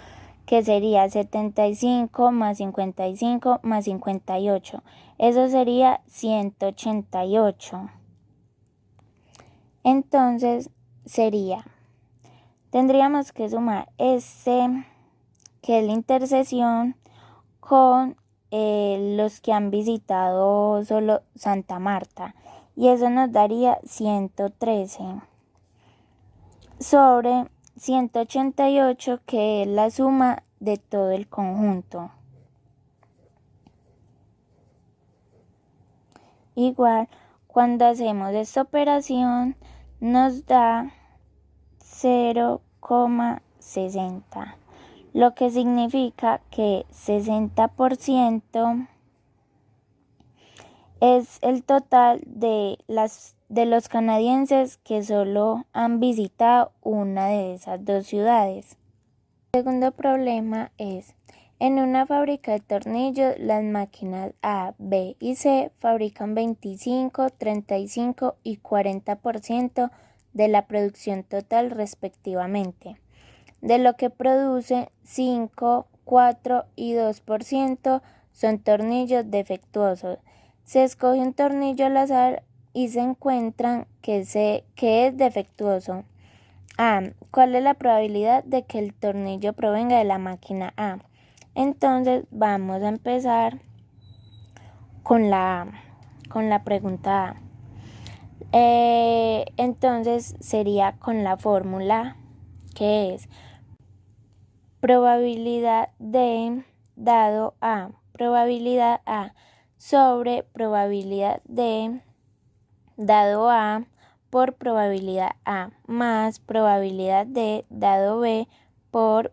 [SPEAKER 7] que sería 75 más 55 más 58. Eso sería 188. Entonces tendríamos que sumar que es la intersección, con los que han visitado solo Santa Marta, y eso nos daría 113 sobre 188, que es la suma de todo el conjunto. Igual cuando hacemos esta operación nos da 0,60, lo que significa que 60% es el total de los canadienses que solo han visitado una de esas dos ciudades. El segundo problema es: en una fábrica de tornillos, las máquinas A, B y C fabrican 25, 35 y 40% de la producción total respectivamente. De lo que produce, 5, 4 y 2% son tornillos defectuosos. Se escoge un tornillo al azar y se encuentran que es defectuoso. A. ¿Cuál es la probabilidad de que el tornillo provenga de la máquina A? Entonces vamos a empezar con la pregunta A. Entonces sería con la fórmula que es probabilidad de dado A, probabilidad A sobre probabilidad de dado A por probabilidad A más probabilidad de dado B por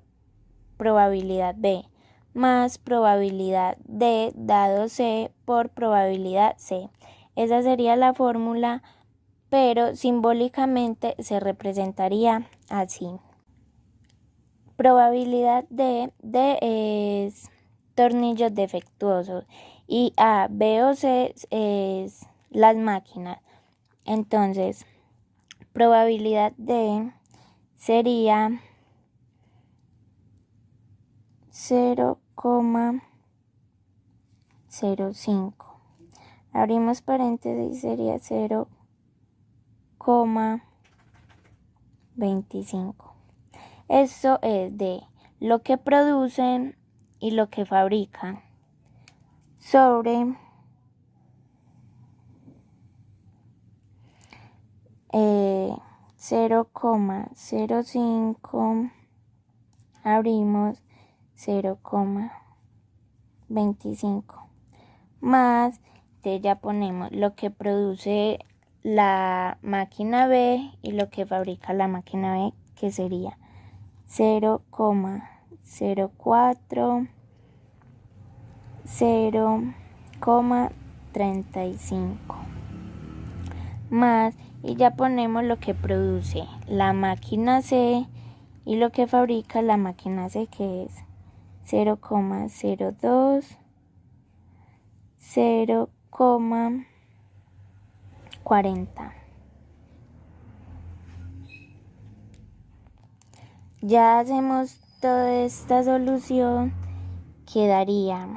[SPEAKER 7] probabilidad B más probabilidad de dado C por probabilidad C. Esa sería la fórmula, pero simbólicamente se representaría así. Probabilidad de es tornillos defectuosos y A, B o C es las máquinas. Entonces, probabilidad de sería 0,05. Abrimos paréntesis, sería 0,25. Eso es de lo que producen y lo que fabrican sobre 0,05, abrimos 0,25 más, entonces ya ponemos lo que produce la máquina B y lo que fabrica la máquina B, que sería 0,04, 0,35 más, y ya ponemos lo que produce la máquina C y lo que fabrica la máquina C, que es 0,02, 0,40. Ya hacemos toda esta solución, quedaría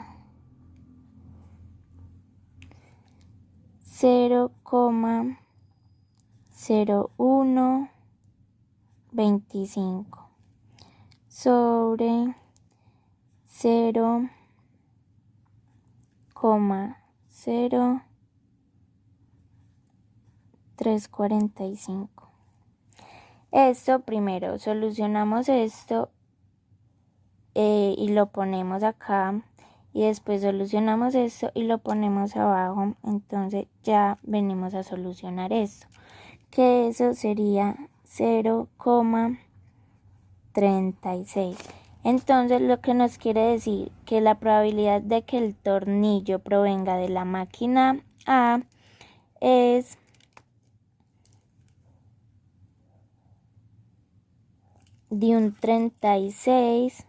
[SPEAKER 7] 0,0125 sobre 0,0345. Esto primero solucionamos esto y lo ponemos acá, y después solucionamos esto y lo ponemos abajo. Entonces ya venimos a solucionar esto, que eso sería 0,36. Entonces lo que nos quiere decir que la probabilidad de que el tornillo provenga de la máquina A es de un 36%.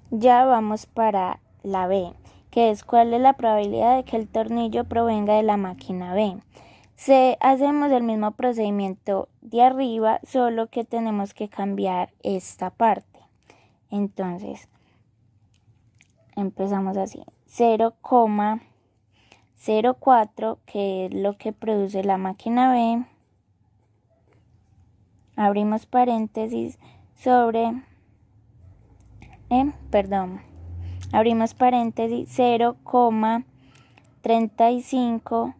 [SPEAKER 7] Ya vamos para la B, que es cuál es la probabilidad de que el tornillo provenga de la máquina B. Hacemos el mismo procedimiento de arriba, solo que tenemos que cambiar esta parte. Entonces, empezamos así, 0,04, que es lo que produce la máquina B, abrimos paréntesis, sobre, abrimos paréntesis, 0,35,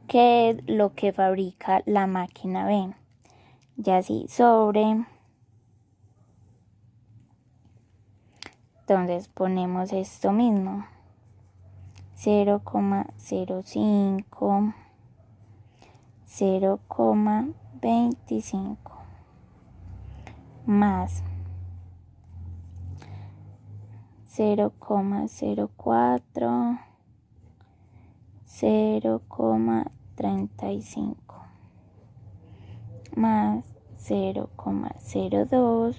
[SPEAKER 7] que es lo que fabrica la máquina B. Ya así, sobre, entonces ponemos esto mismo, 0,05, 0,25 más 0,04, 0,35 más 0,02,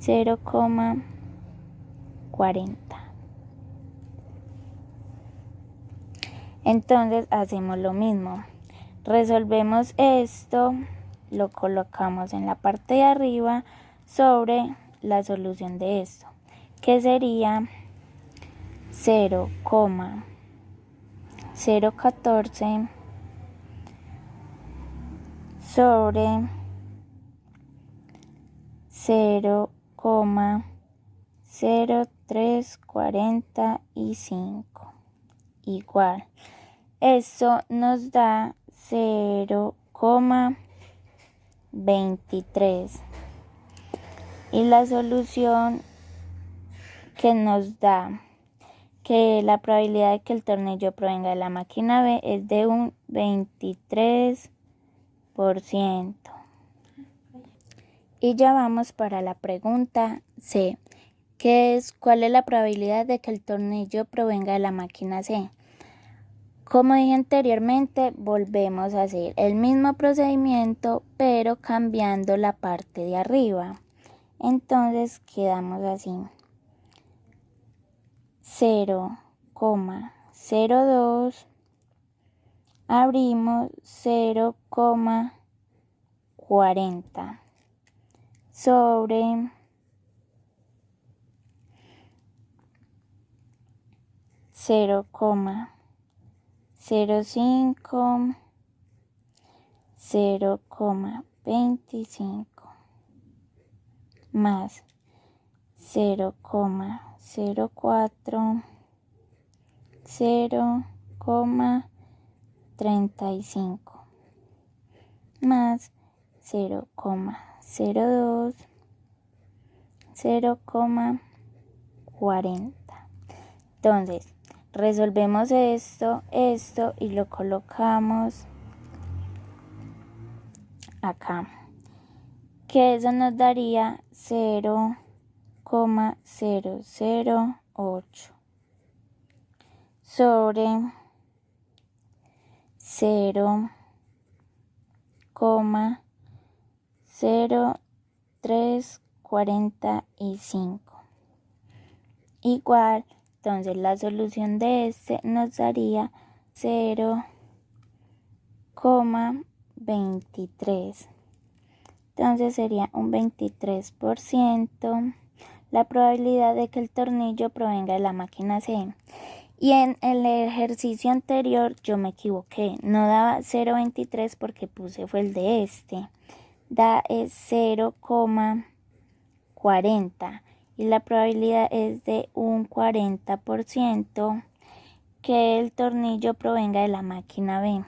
[SPEAKER 7] 0,40. Entonces hacemos lo mismo, resolvemos esto, lo colocamos en la parte de arriba sobre la solución de esto. que sería 0,014 sobre 0,0345 igual. Eso nos da 0,23. Y la solución que nos da que la probabilidad de que el tornillo provenga de la máquina B es de un 23%. Y ya vamos para la pregunta C, que es ¿cuál es la probabilidad de que el tornillo provenga de la máquina C? Como dije anteriormente, volvemos a hacer el mismo procedimiento, pero cambiando la parte de arriba. Entonces quedamos así. 0,02, abrimos 0,40 sobre 0,05, 0,25 más 0,04, 0,35 más 0,02, 0,40. Entonces, resolvemos esto y lo colocamos acá, que eso nos daría 0,008 sobre 0,0345 igual. Entonces la solución de este nos daría 0,23. Entonces sería un 23% la probabilidad de que el tornillo provenga de la máquina C. Y en el ejercicio anterior yo me equivoqué, no daba 0,23 porque puse fue el de este. Da es 0,40 y la probabilidad es de un 40% que el tornillo provenga de la máquina B.